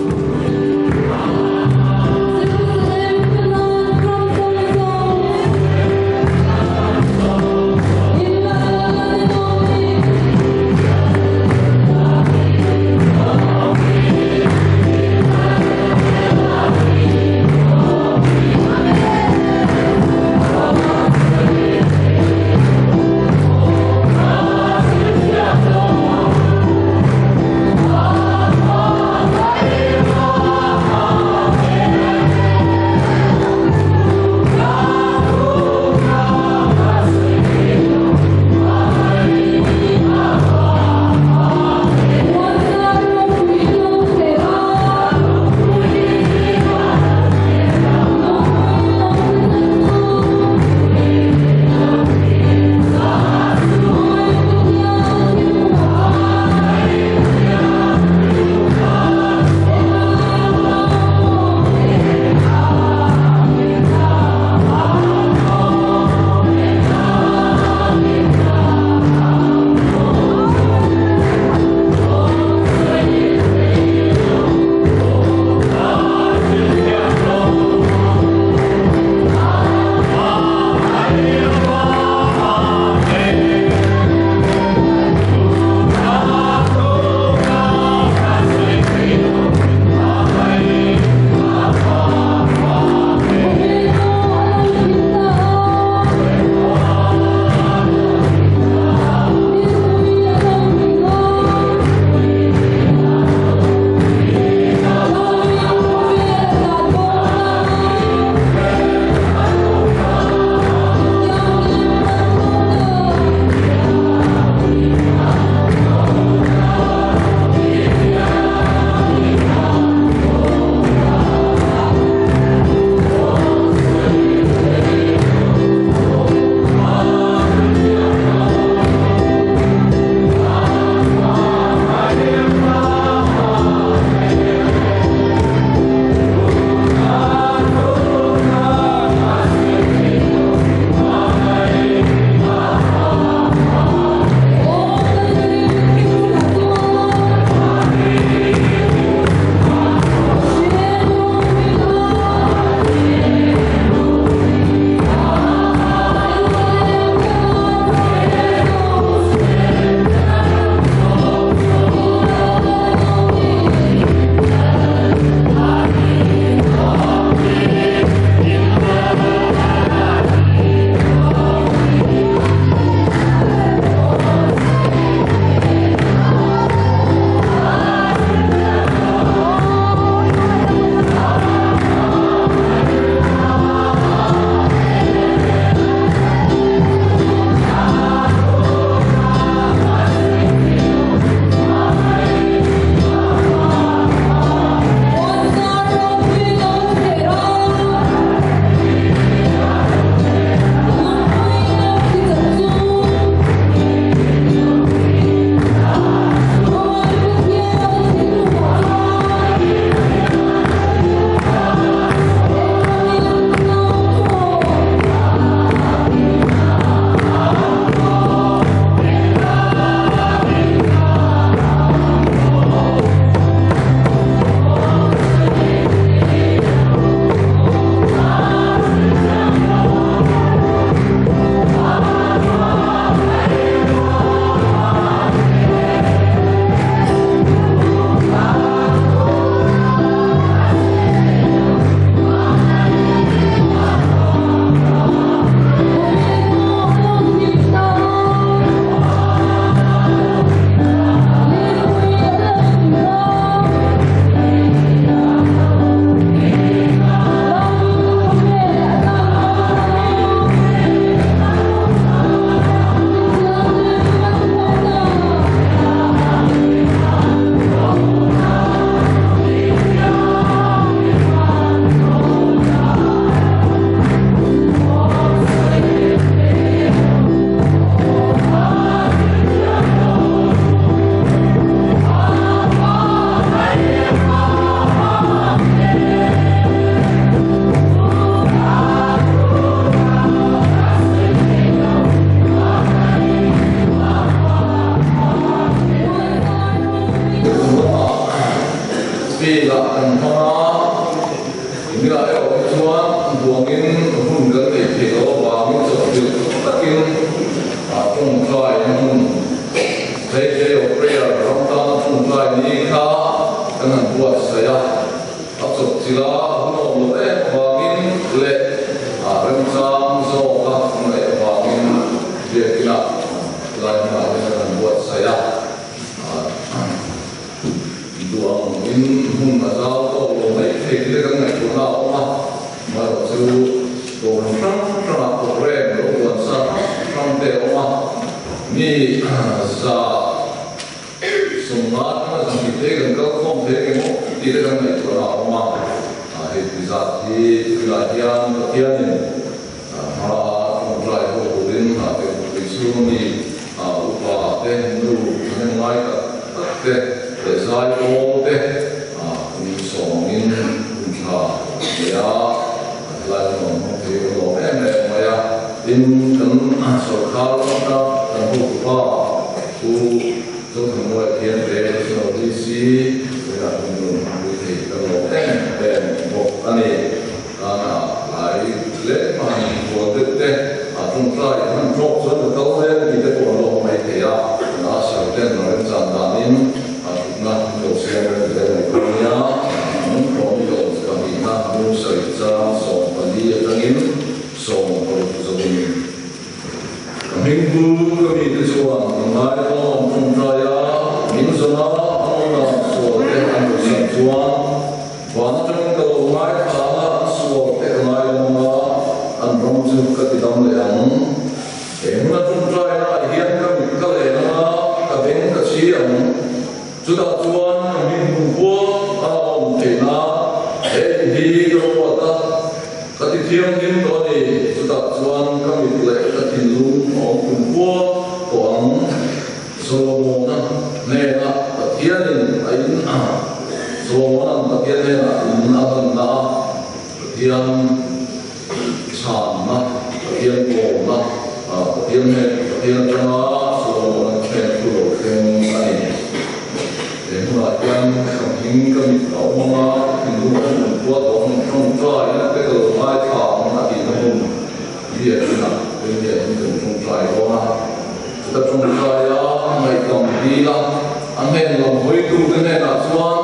Oh, là anh hoa ini là ở chuan buông in hùng gần để thì nó vào những chỗ được tất nhiên trong trai những thế giới ở prayer trong trong trai đi khá cái này buat saya áp sila nó một em vào những lệ rem sam zo các lệ vào những việc kia lại mà cái này buat saya duang in hùng mà sao tôi lo mấy cái cái này của nó mà sư tôi trong program đó buat sa trong teo mà ni sa semangat mà sang kita kan kalau không thế cái mốc thì cái này của nó mà thì bisa di latihan ini trong trai của đến cái sự ni upah teh nu yang lain teh desai o teh songin uncha ya lai non thì lo em ya in kan sarkar ta kan upah tu trong thằng ngoại thiên về sau đi xí là mình thì cái lo em một anh ấy lại lễ mà của thực tế trong trai thằng chốt số được câu lên thì cái của lo mấy thì nó sẽ tên nó lên dàn đàn in chúng ta đầu xem cái này cũng nhá muốn có nhiều cái gì ha muốn xảy ra sống và đi ở trong in sống của gia đình hình dung cái gì cái số ngày đó trong trai mình giờ nó là số cái anh được sản xuất và trong cái ngày đó số cái ngày mà anh trong sự cái tâm lệ anh em là trong trai là hiện cái lệ nó cái bên cái gì anh chúng ta chuan mình cùng qua ông thầy na để đi đâu ta cái thiêng liêng đó thì chúng ta chuan cái mình lệ cái thiêng luôn ông cùng qua ông Solomon này là cái thiêng liêng ấy Solomon cái thiêng liêng là anh na cái thiêng sàn na cái thiêng cổ na cái thiêng cho nó Solomon khen của khen này mà yang hình cái đầu mà hình dung của quốc tổng trong trai cái đầu mai thảo là thì nó biết là cái việc trong trai đó mà tập trong trai á mày cầm đi là anh em làm hối tu cái này là xoan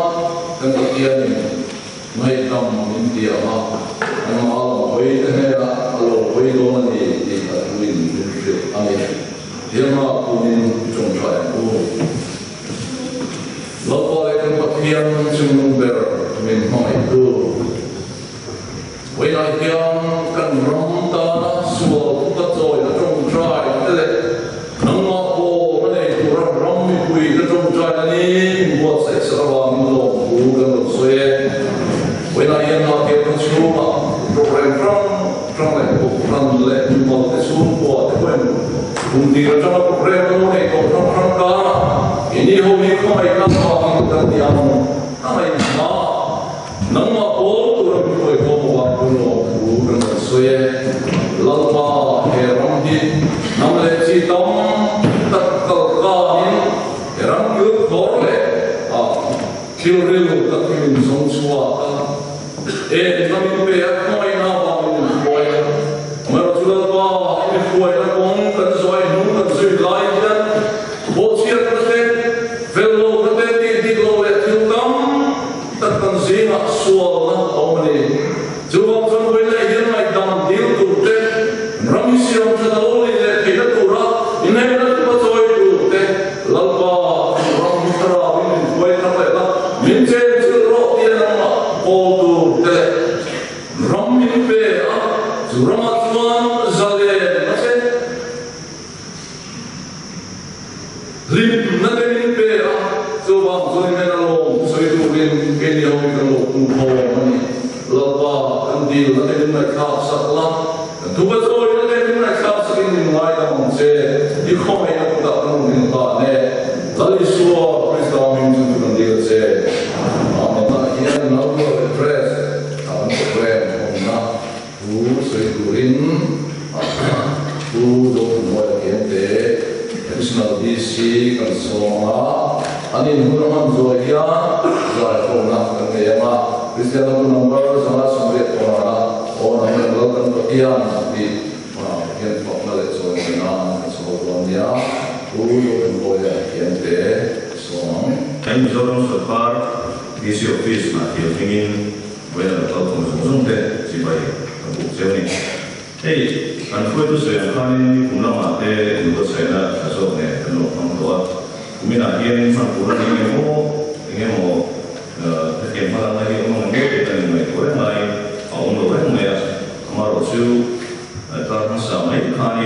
cái đầu tiên mày cầm những điều mà anh mà làm hối cái này là làm hối đó thì là mình được anh em thế mà cũng trong trai cũng Lalu akan bagian sumber memang itu. Wajah yang kan ramta suatu betul dalam trai itu. Nama ko mana itu ramai kui dalam trai ini buat saya serawang lo bukan saya. Wajah yang nak kita semua program program le buat semua buat pun. Untuk dalam program ini program ini hobi kau ikan kau kita diam, apa ini nama kau tu orang kau kau buat puno, bukan sesuai lalma heran di, nama leci tam tak kalkain heran kau kau le, kilrilu tak min songsuata, kami pihak kau ini apa ini kau ya, mereka sudah tahu ini kau ya kau kan sesuai nunggu sesuai lain dan bosiat Velo kateti di loe tiltam takkan zina suala omni. Jawab sampai lagi yang dam deal turte ramisi yang sedaloi le kita tura ini ada tempat soal turte lalpa ram mitra ini kue apa ya mince cerok dia nama all turte ram ini pe juramat tuan zale macam lim nanti Coba soalnya kalau saya tu kini orang kalau kumpul ni, lepas andil nanti mereka setelah, tu betul nanti mereka sekali mulai dalam saya, ikut yang tak perlu minta ni, lalu semua Kristen minta tu nanti saya, mana yang nak refresh, apa program, mana tu saya turin, tu dok mulai kente, Kristen DC kan semua. Ani hurman zoya zai ko na kan Christian number sama sampai orang orang yang berkian di yang popular itu yang seorang dia dulu boleh yang deh soang. Kami seorang serkar di office nanti ingin boleh tahu tentang deh siapa yang bukan ni. Kan itu saya kan ini punya mata untuk saya kasih ni kalau orang tua. Kami nak yang sempurna ini mau yang mana lagi orang kita ni orang lain orang orang ni hamaroh tu tak sama ikan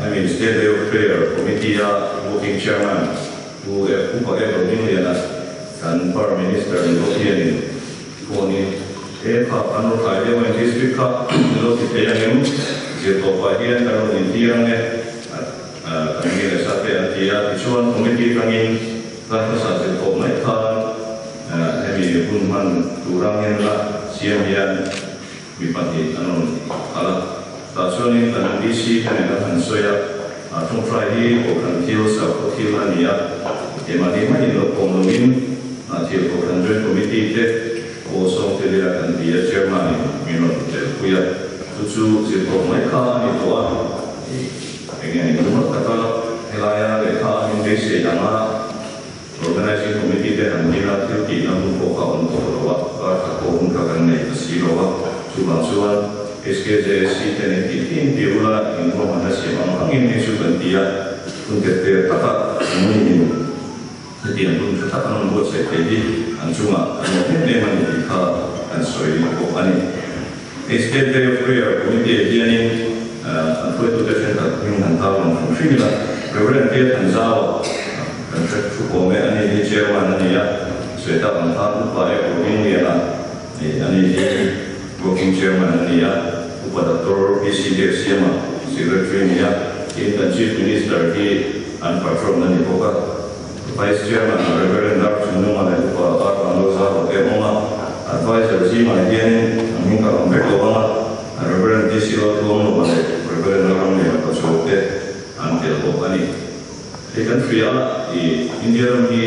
kami state of prayer committee working chairman who pakai begini ya kan prime minister European koni kan orang kaya yang district kalau kita yang jadi bahagian kalau India ni kami rasa India ichuan committee kami kan rasa jadi mereka kami pun man kurang yang lah siang yang bipati kalau tajuan yang DC kan yang soya trong Friday bukan kill satu kill ania emang ini komunin nanti bukan joint committee te kosong tidak akan dia chairman minum terpuya tujuh sibuk mereka itu ingin itu kata helaya mereka Indonesia yang organizing committee dan nilai tinggi namun pokok untuk rawat kakak kakak naik silawa suban SKJC dan itu diulah informasi orang ini sudah dia untuk tetap ini jadi yang pun tetap membuat saya jadi cuma mungkin memang kita dan soal ini SKJ prayer committee dia ni aku itu tersentak dengan tahun fungsi lah beberapa dia tanzau cukup ini Jerman ini ya sudah mantap upaya ini ya ini working chairman ini ya upaya tour PCD siapa secretary ini ya dan chief minister di unperformed ini bukan vice chairman Reverend Dr. Numa dan upaya Andosa Emma advisor si mana ini kalau mereka Reverend DC Lalu Reverend Lalu yang tersulit antil bukan ini ikan pria di India ni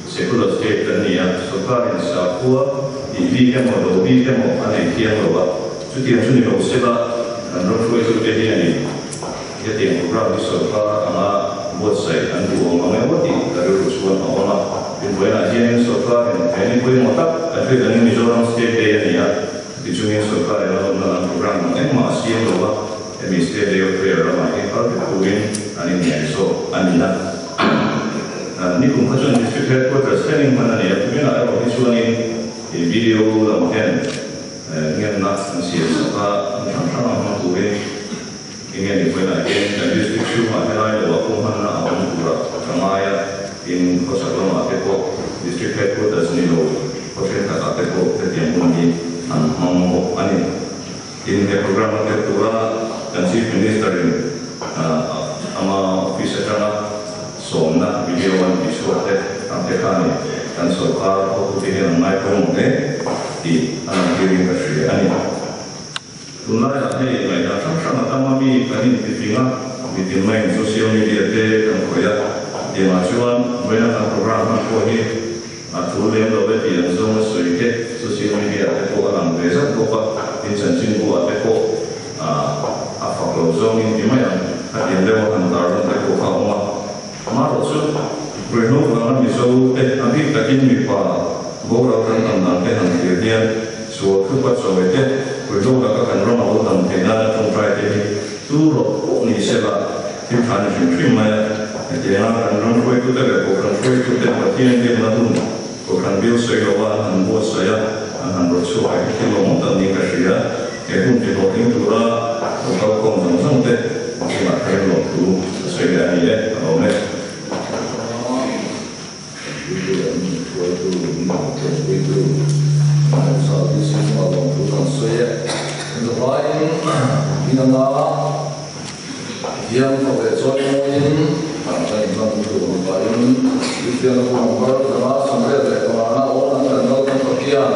sekolah state dan ni ya sekarang sekolah di India mau di India mau mana yang bawa cuti yang suni mau sebab dan orang itu jadi ni jadi yang program di sekolah ama buat saya dan dua orang yang buat dari rusuhan awalnya di bulan aja yang sekolah ini boleh motak tapi dengan Mizoram state day ni ya di sini sekolah yang dalam program yang masih yang bawa state day of prayer ramai kalau dikuin ani ni so anina ni pun macam district headquarters training mana ni aku nak ada visual ni video dalam kan ingin nak siapa sama tu ingin dibuat lagi dan district cuma ada waktu mana awam pura kamaya in kota lama teko district headquarters ni lo kota kata teko setiap minggu mau ani in program tertua dan chief minister ama officer jana somna video one visual sampai kami dan soal waktu ini naik pemungke di diri kasih ani. Tunai ni mereka sama-sama kami kami di main sosial media dan koyak di majuan mereka program kami atur yang lebih yang semua sedikit sosial media itu orang desa kok insentif buat itu apa kalau zoning di mana yang lewat antara itu kau Maros tu, perlu orang misal nanti kakin mipa, bawa orang tentang tentang kerjaan, suatu pasal itu perlu kakak orang awal tentang tentang kontrak ini, tu ni sebab timpan film mana, jadi orang itu terlepas, orang itu terlepas yang dia nak orang bil segawa, buat saya, bersuah itu lompat ni kerja, itu tidak tinggal, kalau kau sampai masih nak kerja tu, saya ni kalau ni. Saat ini semua orang bukan saya. Untuk lain, kita nak yang boleh join, kita ingin untuk lain. Kita nak membuat nama sampai ke mana orang yang dalam pergian.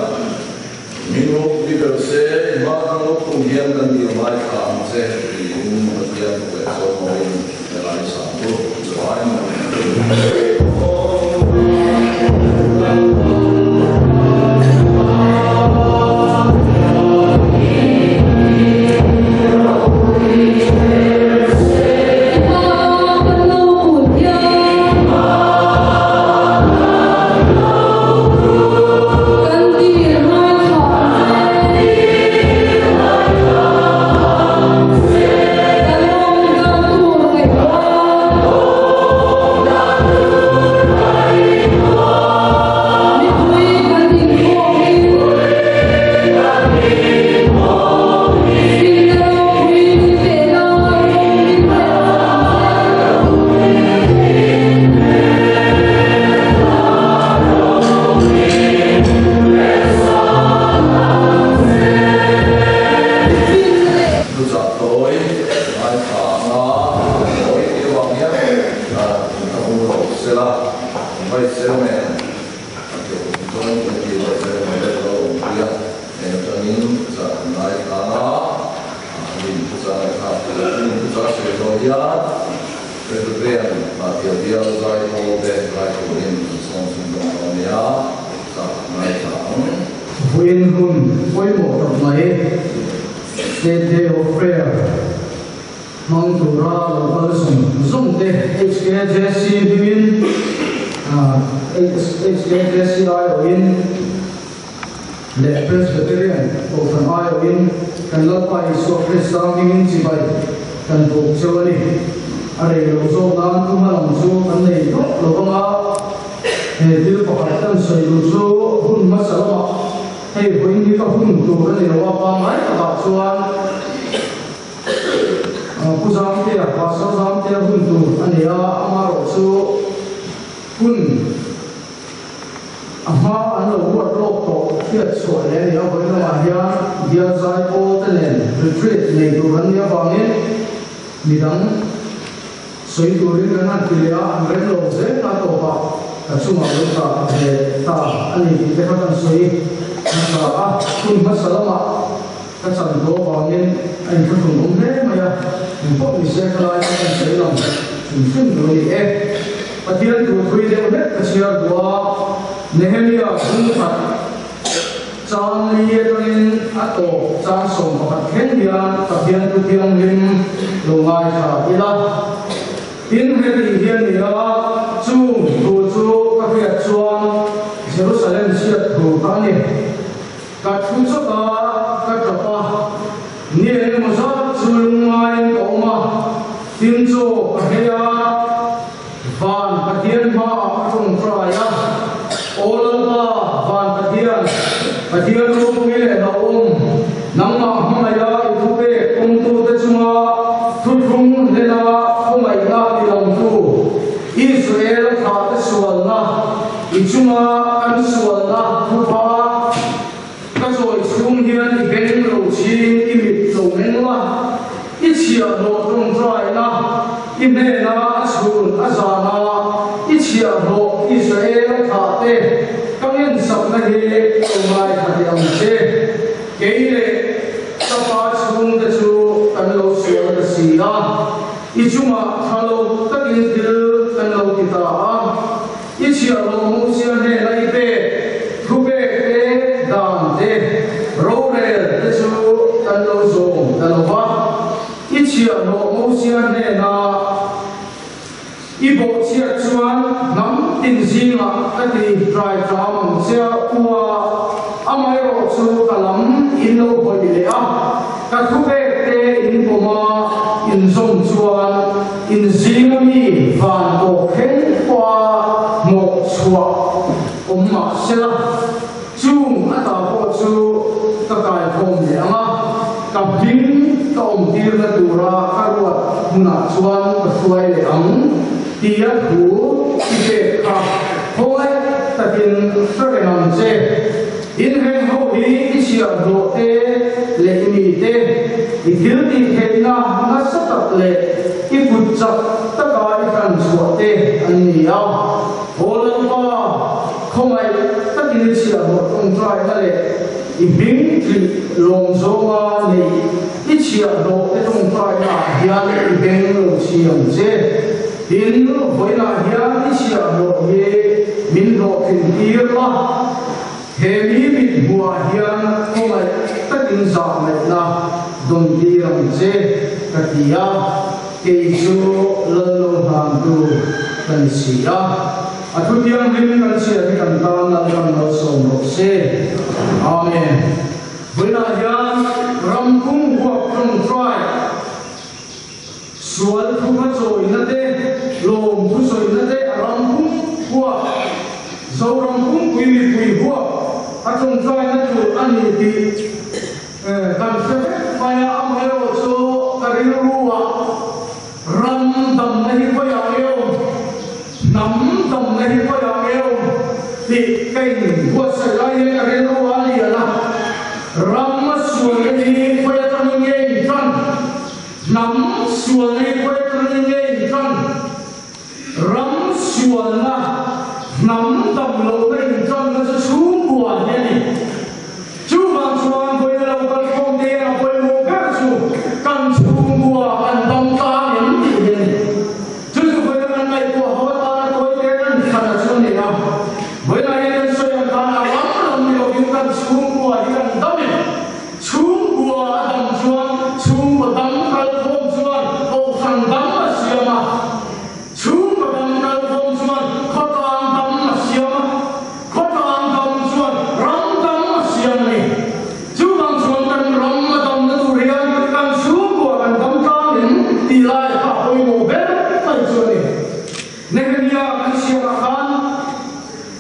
Minum kita se, mana orang pergian dan dia mai kam se, minum pergian boleh join dalam satu lain. Thank you. When hun oi mo tập mai day of prayer mong tu ra lo pal sum te HKJC bin HKJC ai in le Presbyterian o fan ai in kan la pai so Krista min chi bai kan tu chawani are lo so nan tu malam so kan nei lo ma dil pakatan so lo hun masala hey when you come to the Nova Mai about Suan Pusam Tia, Pasam Tia Hundu, Ania Amaro, so Hun Aha, and the word local, Fiat so any of the Mahia, Diazai, all the land, retreat, Naturania Bangin, Midang, so you will read Anatilia and Reno, Zenatova, Suma Luka, Ta, and the Tekan Sui. Kun masalama kacan do bangin ai thung umre maya impok ni sekala kan seilam sun doi patian tu thui de ne kasiar dua Nehemia bungat chan lierin ato chan som pakat khendia patian tu tiang lim longai tha ila in heri hian ya chu tu ka fiat chuan Jerusalem siat thu ka ni ka thu so ka pa ni le mo sa chul ngai ko ma tin cho ka heya van pathian ma chung tra ya olal ba van pathian ro mi le na nang ma hma ya thu pe kum tu te chuma thu thum le na ko mai na ti long tu Israel tha te sual na ichuma an sual na thu pa hian i beng lo chi i mit lo meng la i chia lo tong trai na i me na sun azana i chia lo Israel tha te kamen sak na he o mai tha de am che keile ta pa chung de chu kan lo sia da si na i chuma thalo takin dil kan lo ki ta i chia lo mo sia ne lai pe thu be te dan te Roel tesu kanlo zong kalwa ichia no mosia ne na ibo chia chuan nam tin zinga ati try from sia uwa amai ro chu kalam in lo boi a ka thu be te in poma in zong chuan in zinga mi van ko khen kwa mo chua umma sela chung ata ko chu kai khom le ama kaping ka tir na tura karwa huna chuan ka suai le ang tia thu ite kha hoi takin sarenam che in he ho hi isia do te le mi te i thil ti thena na satak le i putchak ta kai kan chuate an ni ya holan pa khomai takin isia do tong trai na le i bing ki long zonga nei i chia do te tong trai na hian i beng lo chiam che in voina hian i chia do ye min do kin tir la he mi mit bua hian ko mai takin za mai na don tiram che katia ke chu lo lo han tu kan sia atu tiang lim kan sia ni kan ta na kan lo so mo se amen voina hian ram kum huak trong trai sual thu ma choi na te lom thu soi na te ram kum huak zo ram kum pui huak a trong trai na chu ani ti kan se mai am hero so karin ruwa ram dam na hi pa ya yo nam dam na hi pa ya yo ti kai huat sa lai ne karin ruwa li ala ram sual ni pa ya tam nge tran nam sual ni pa ya tam nge tran ram sual na nam dam lo na tran na sa su bua ni chu bang suan ko ya lo kal kom de na ko mo ka su kan su bua an dam ta ni ni chu su ko ya nan lai ko ha ta na ko ye nan khana su ni na bo na ye so ya ka na ram ram ni lo kan su bua bùa đi gần tâm mình xuống bùa đầm chuan xuống bùa đầm cái thôm chuan cầu thần đầm mà xiêm mà xuống bùa đầm cái thôm chuan khó toàn đầm mà xiêm mà khó toàn đầm chuan rắm đầm mà xiêm này chú bằng chuan cần rắm mà đầm nó tu riêng cần xuống bùa cần đầm cao mình thì lại cả hồi ngủ bếp phải chuan này nên bây giờ cái xiêm là khan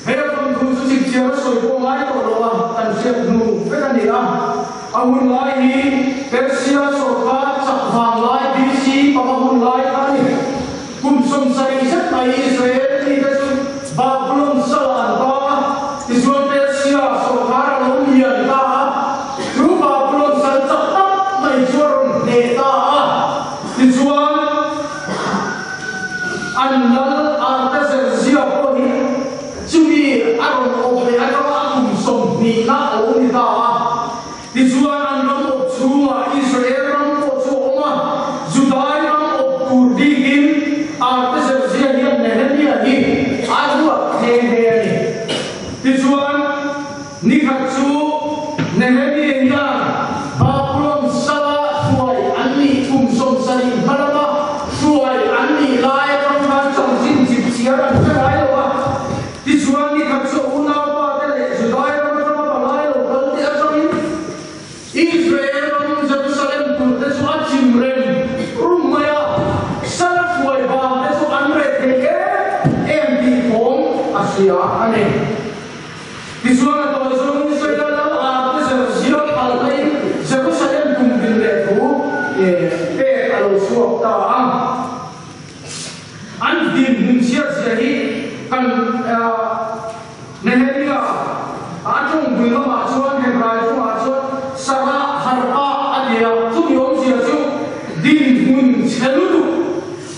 hay là con thu số dịch chiếu soi cô ngay tổ đồ à tận xiêm nụ với cái gì à ông lại đi Persia sokat sắc vàng lại BC và ông lại cái cùng sông say rất là Israel đi tới Babylon Salan ta thì xuống Persia sokat là ông hiền ta cứ Babylon Salan chắc tắt mày xuống để ta thì xuống anh lần Artaxerxes có đi chúng đi ăn ôm để ăn cùng sông đi na ôm đi ta thì xuống anh lần Israel ram ko choma Judai ram of Kurdikin Artaxerxes ni Nehemiah ni aduak Nehemiah ni tijuan ni khachu Nehemiah na Babylon sala suai anni kumsom sari malama suai anni lai ram ka chong sin chip siaran sai lo tijuan ni khachu una pa te Judai ram ka lai lo kal te asamin Israel Asia ane. Disuruh atau disuruh Israel dalam arti Jerusalem alai Jerusalem kumpul leku kalau suap taam. Andin munciat jadi kan Nehemiah acung belum acuan Hebraic acuan Sarah harpa adia tu yom siacu din muncelu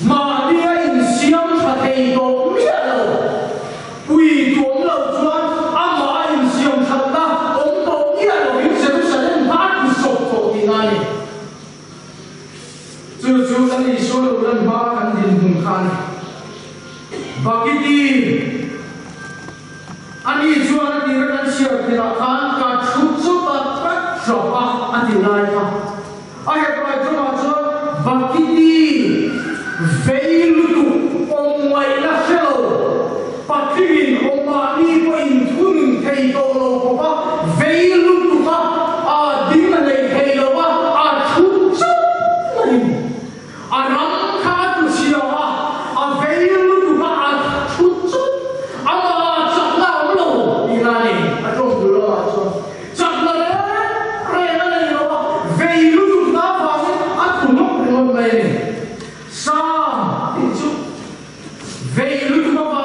madia insiam pakai do Ui tuồng lâu chuan, ama anh siêu thật ta, ông tổ nghĩa là những Jerusalem hát của sổ tổ thì ngay. Chú ta đi số lâu lần ba khăn đình hùng khăn. Và cái đi, anh đi chuan anh đi rất anh siêu thì là khăn cả chút chút ta tất rõ ba anh đi lại ha. Anh hãy nói cho mà chuan, và cái đi, về lưu ông ngoài là sâu. Patrimin omani ko inthun thei to lo ko ba veilu tu ka a ding na nei thei lo ba a thu chu mai a ram kha tu sia a veilu tu ka a thu chu a ma chak na lo ina ni a tong du lo a chu chak na le re na nei lo ba veilu tu ka ba a thu no lo mai ni sa ti chu veilu tu ka ba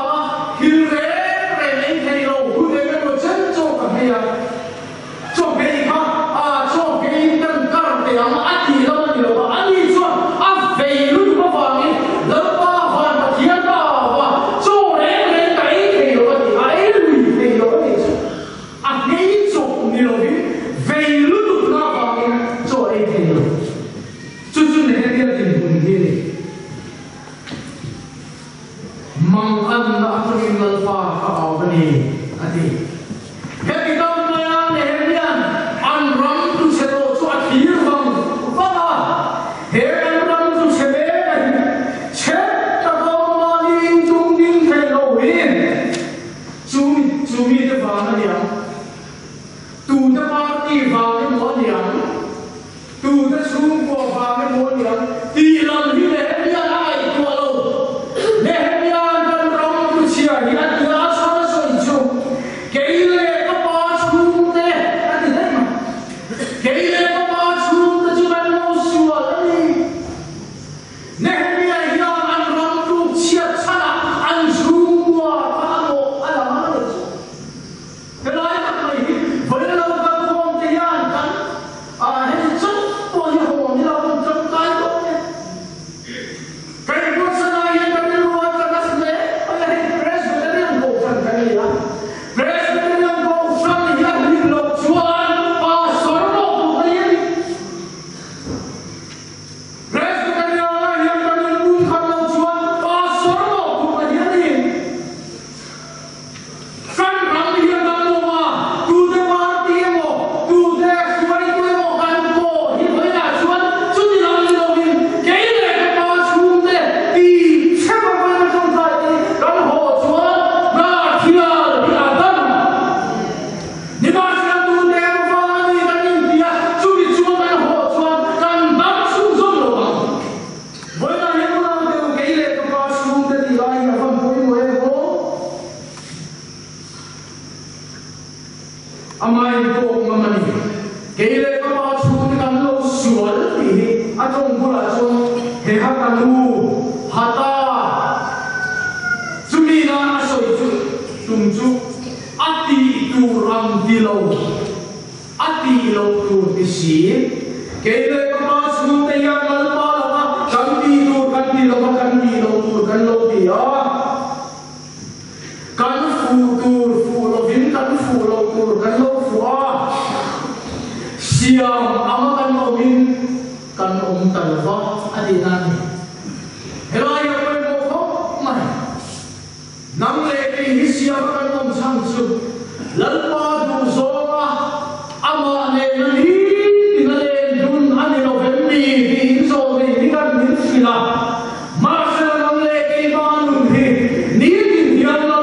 mai ko mamani kele ka pa chu kan lo sual ti atong bula chon he ha kalu hata sumina asoi chu tumchu ati tu ram dilo ati lo tu bisi kele ka pa chu te ya mal pa la kan ti lo kan tu kan lo dia kan fu lo vin kan fu lo tur kan lo fua siam ama kan lo min kan talva adinan helai ya ko mo mai nam le ke hi siam kan sang su lalpa du so ama ne ni le dun ane lo vemmi bi so ni kan min sila ma se nam le ke ma nu ni ni yan lo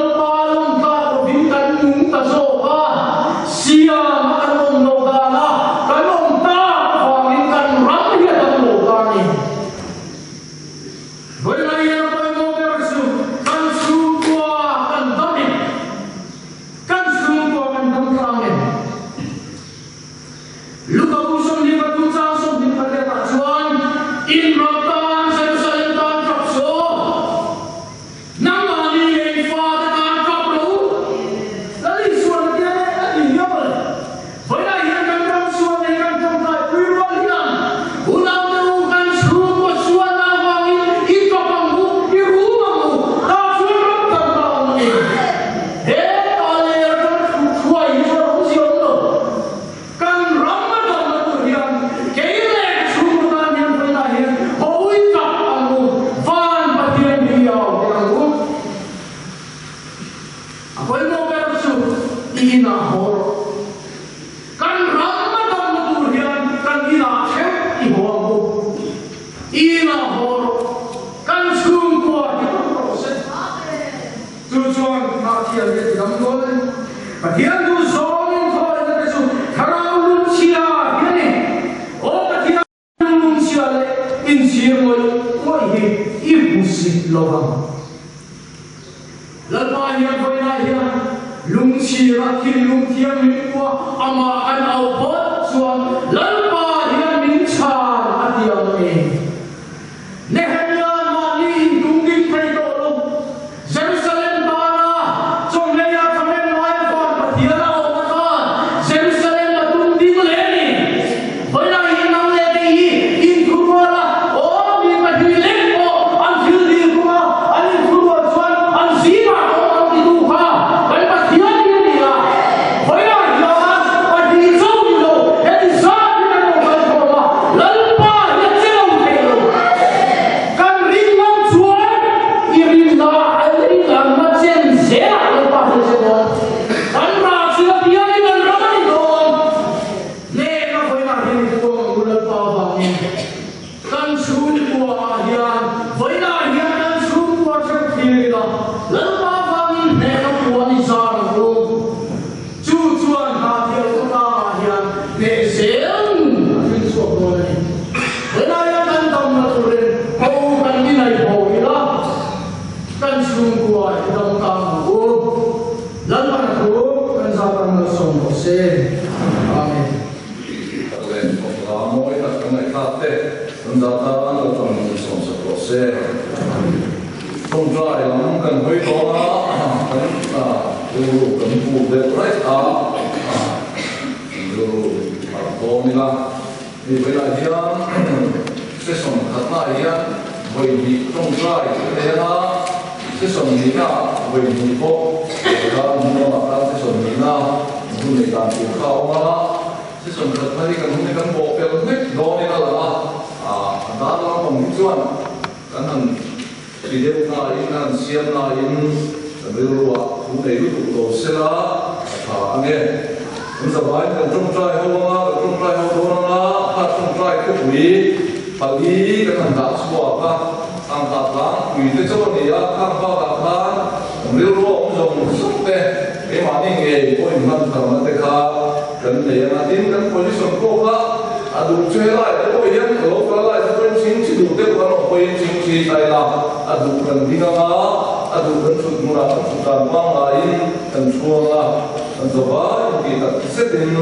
Adu kan sut mula kan sutan wang lain kan suang lah an zo ba ki ta setin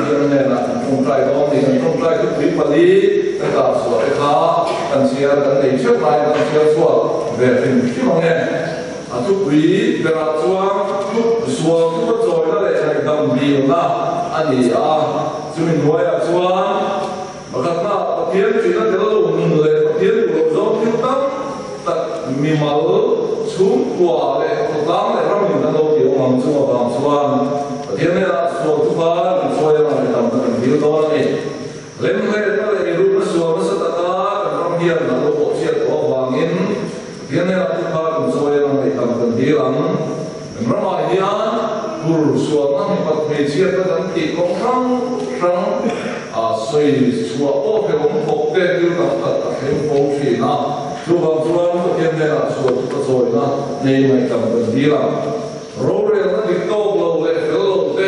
yer ne na kum trai do ni kum trai tu pri pali ta ta so e kha kan sia kan nei cheu mai kan sia so ve fin ki ma ne a tu pri ve ra chuwa tu so tu zo la le na dam bi na ani a chu min roya chuwa bakat na pathian chi na de lo min le pathian lo zo ki ta ta mi mal chung kwa le ko tam le ram min na lo ki o mang chu ba chuan pathian ne la so tu ba ni so ya na dam ta bi do ni lem le ta le ru na so ma sa ta ta ram hian na lo ko chia to wangin pathian ne la tu ba ni so ya na dam ta bi ram ram ma hian pur so na ni pat me chia ta dan ti ko rang rang a soi chua o pe om pok te tu ta ta ta hem po chi na chu ba chuan pathian ne la so ta so na nei mai tam ta bi ram ro re na di to lo le lo te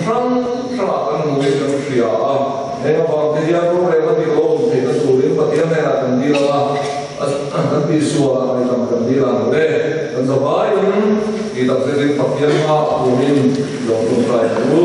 rang rang kan mu ke kan ria a nei ma ba te ya ro re na di lo te ta so rin pathian ne la kan di la an ti so mai tam kan di la le kan so ba yun ki ta se rin pathian ma ko min lo tum trai lu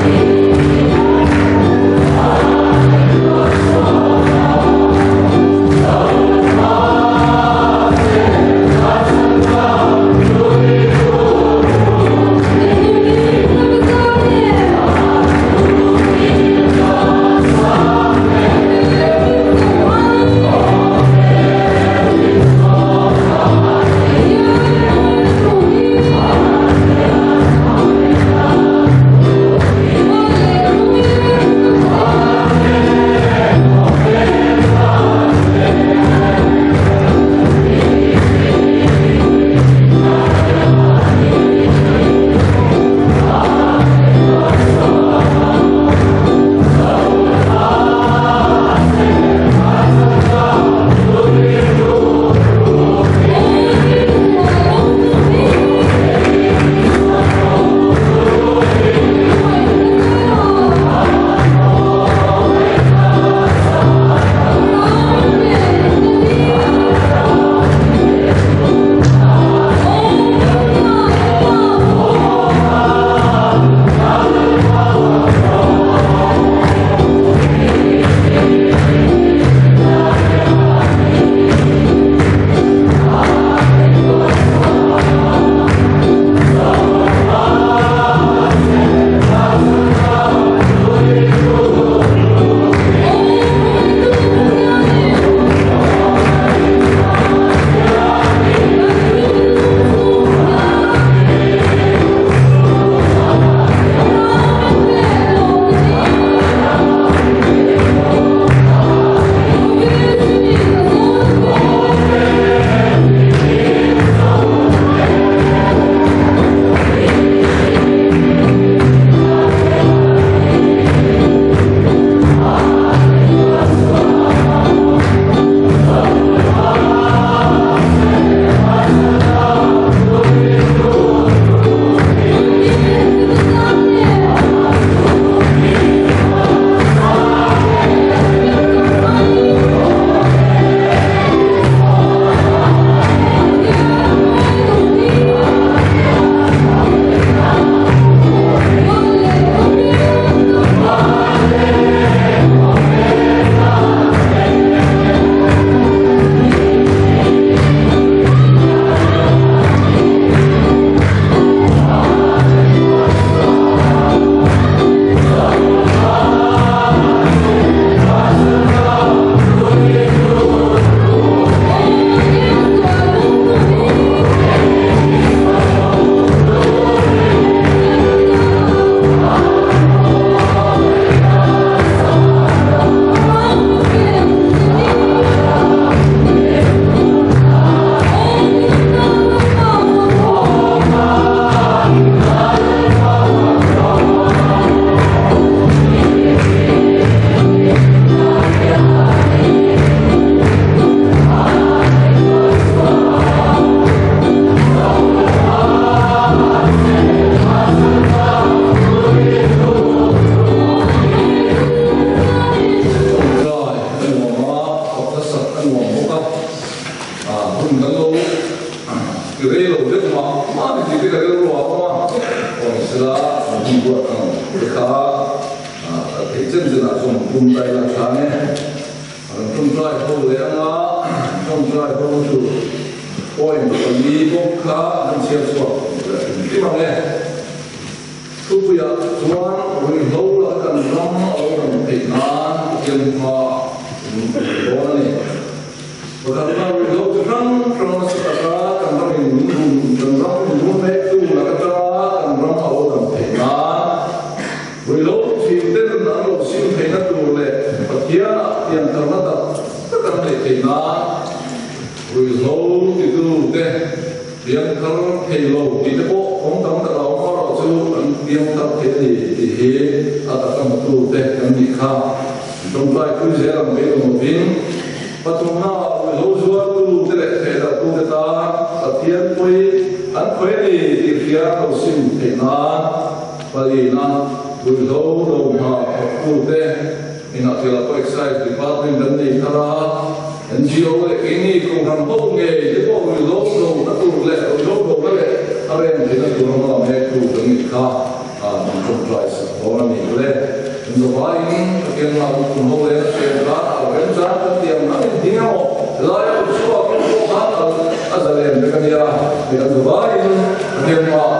Thank you. không buat không cái khá thì chân chân là dùng cùng tay là sáng nhé trong trai không lấy ăn á trong trai không chủ ôi một cái gì cũng khá anh chia sẻ cái mà nghe tôi bây giờ chúng tôi lâu là cần lắm ở trong thị nan dân hoa đó này và cần lắm lâu trong trong sự ta cần lắm mình mẹ tu là cái ta cần lắm ở trong thị nan rồi lâu thì tên là lâu xin thầy nó tu lệ và kia tiền cần nó tập tất cả những thị nan rồi lâu thì tu thế tiền cần thầy lâu thì cái bộ không tâm ta lâu có rồi tiếng tập thế thì ở tập tu thế cần gì khác trong tay cứ dễ làm việc một tiếng và trong nào lâu rồi tu thế là tu thế ta thiên quay anh quay thì phía đầu xin thế na và đi na rồi lâu lâu mà tu thế mình nói là có exercise thì bắt mình đến đi thara NGO cái này cũng làm tốt nghề thế có người lâu lâu nó tu lệ lâu lâu lệ ở đây thì nó tu nó làm nghề tu cái gì khác trong trại đó là mình lệ rồi vậy cái nào cũng không lệ cái đó ở bên trái cái tiền nó đi nhau lại một số cái chỗ khác ở giờ lên cái này là thì rồi vậy tiền mà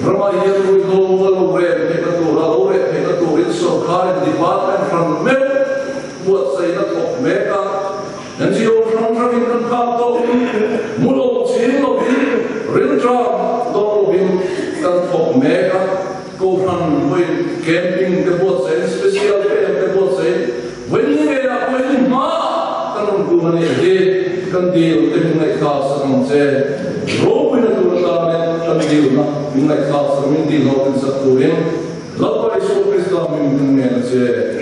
Ramai yang run with camping the boats and special the boats when you get up when ma kan ku mani de kan deal the night class on say rope in the ta kan deal na night class min deal ho sa tu rin love by so Christ min ne se